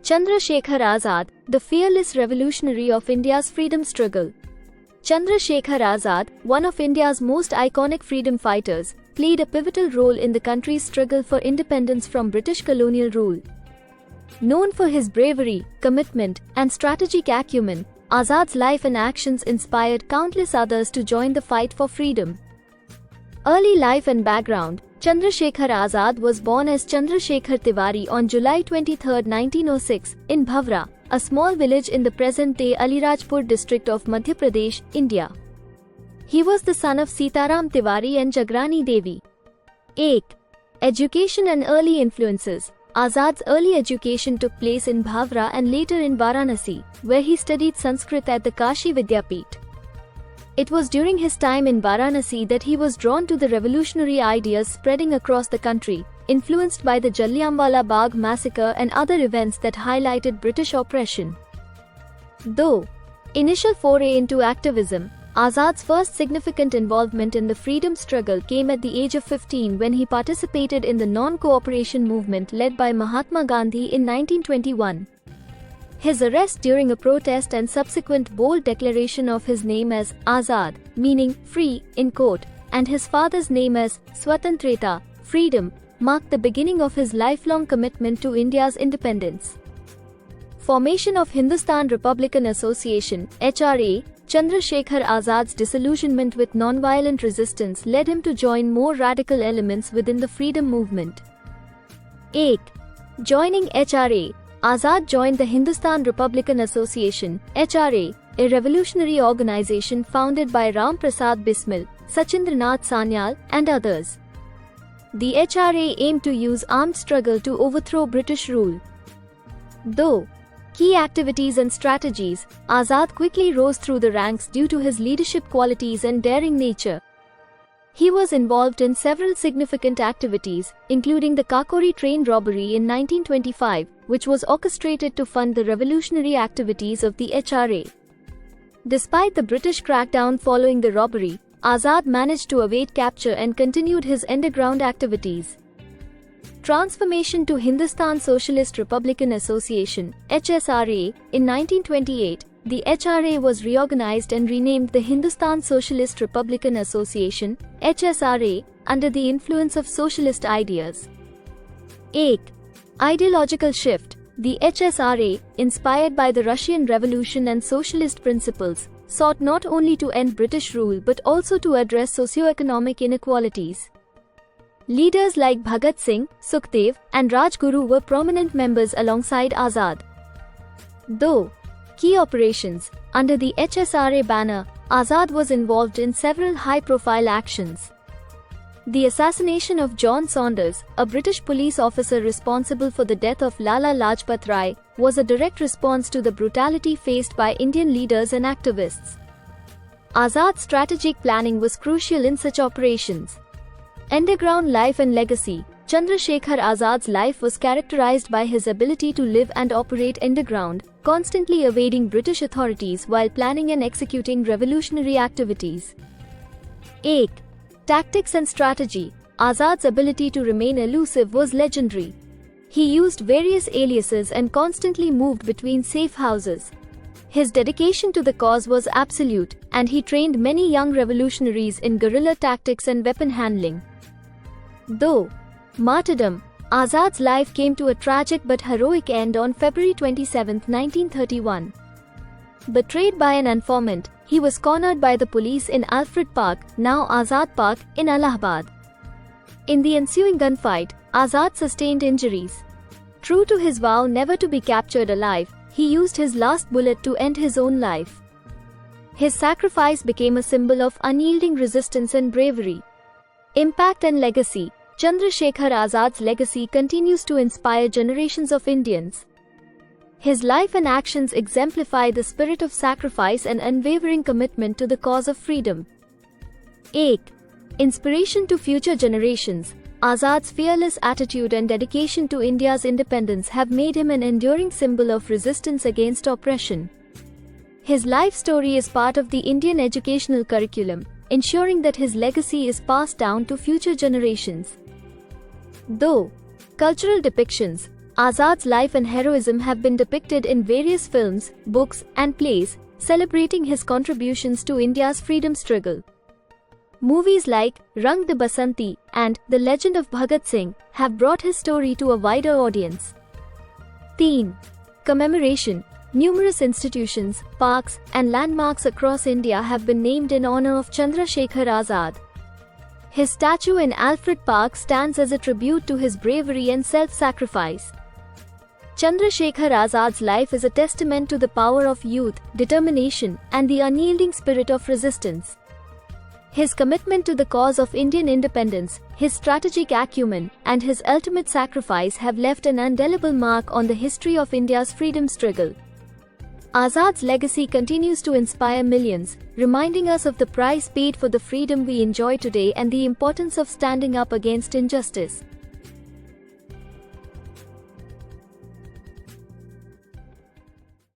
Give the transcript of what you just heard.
Chandrasekhar Azad, the fearless revolutionary of India's freedom struggle. Chandrasekhar Azad, one of India's most iconic freedom fighters, played a pivotal role in the country's struggle for independence from British colonial rule. Known for his bravery, commitment, and strategic acumen, Azad's life and actions inspired countless others to join the fight for freedom. Early life and background. Chandrasekhar Azad was born as Chandrasekhar Tiwari on July 23, 1906, in Bhavra, a small village in the present-day Alirajpur district of Madhya Pradesh, India. He was the son of Sitaram Tiwari and Jagrani Devi. 8. Education and early influences. Azad's early education took place in Bhavra and later in Varanasi, where he studied Sanskrit at the Kashi Vidyapith. It was during his time in Varanasi that he was drawn to the revolutionary ideas spreading across the country, influenced by the Jallianwala Bagh massacre and other events that highlighted British oppression. Though initial foray into activism, Azad's first significant involvement in the freedom struggle came at the age of 15 when he participated in the non-cooperation movement led by Mahatma Gandhi in 1921. His arrest during a protest and subsequent bold declaration of his name as Azad, meaning free, in court, and his father's name as Swatantrata, freedom, marked the beginning of his lifelong commitment to India's independence. Formation of Hindustan Republican Association (HRA). Chandrasekhar Azad's disillusionment with non-violent resistance led him to join more radical elements within the freedom movement. 8. Joining HRA. Azad joined the Hindustan Republican Association (HRA), a revolutionary organization founded by Ram Prasad Bismil, Sachindranath Sanyal, and others. The HRA aimed to use armed struggle to overthrow British rule. Though key activities and strategies, Azad quickly rose through the ranks due to his leadership qualities and daring nature. He was involved in several significant activities, including the Kakori train robbery in 1925, which was orchestrated to fund the revolutionary activities of the HRA. Despite the British crackdown following the robbery, Azad managed to evade capture and continued his underground activities. Transformation to Hindustan Socialist Republican Association (HSRA). In 1928, the HRA was reorganized and renamed the Hindustan Socialist Republican Association (HSRA) under the influence of socialist ideas. 8. Ideological shift. The HSRA, inspired by the Russian Revolution and socialist principles, sought not only to end British rule but also to address socio-economic inequalities. Leaders like Bhagat Singh, Sukhdev, and Rajguru were prominent members alongside Azad. Though key operations. Under the HSRA banner, Azad was involved in several high-profile actions. The assassination of John Saunders, a British police officer responsible for the death of Lala Lajpat Rai, was a direct response to the brutality faced by Indian leaders and activists. Azad's strategic planning was crucial in such operations. Underground life and legacy. Chandrasekhar Azad's life was characterized by his ability to live and operate underground, constantly evading British authorities while planning and executing revolutionary activities. 8. Tactics and strategy. Azad's ability to remain elusive was legendary. He used various aliases and constantly moved between safe houses. His dedication to the cause was absolute, and he trained many young revolutionaries in guerrilla tactics and weapon handling. Though martyrdom. Azad's life came to a tragic but heroic end on February 27, 1931. Betrayed by an informant, he was cornered by the police in Alfred Park, now Azad Park, in Allahabad. In the ensuing gunfight, Azad sustained injuries. True to his vow never to be captured alive, he used his last bullet to end his own life. His sacrifice became a symbol of unyielding resistance and bravery. Impact and legacy. Chandrasekhar Azad's legacy continues to inspire generations of Indians. His life and actions exemplify the spirit of sacrifice and unwavering commitment to the cause of freedom. 8. Inspiration to future generations. Azad's fearless attitude and dedication to India's independence have made him an enduring symbol of resistance against oppression. His life story is part of the Indian educational curriculum, ensuring that his legacy is passed down to future generations. Though cultural depictions. Azad's life and heroism have been depicted in various films, books, and plays, celebrating his contributions to India's freedom struggle. Movies like Rang De Basanti and The Legend of Bhagat Singh have brought his story to a wider audience. Theme: Commemoration. Numerous institutions, parks, and landmarks across India have been named in honor of Chandrasekhar Azad. His statue in Alfred Park stands as a tribute to his bravery and self-sacrifice. Chandrasekhar Azad's life is a testament to the power of youth, determination, and the unyielding spirit of resistance. His commitment to the cause of Indian independence, his strategic acumen, and his ultimate sacrifice have left an indelible mark on the history of India's freedom struggle. Azad's legacy continues to inspire millions, reminding us of the price paid for the freedom we enjoy today and the importance of standing up against injustice.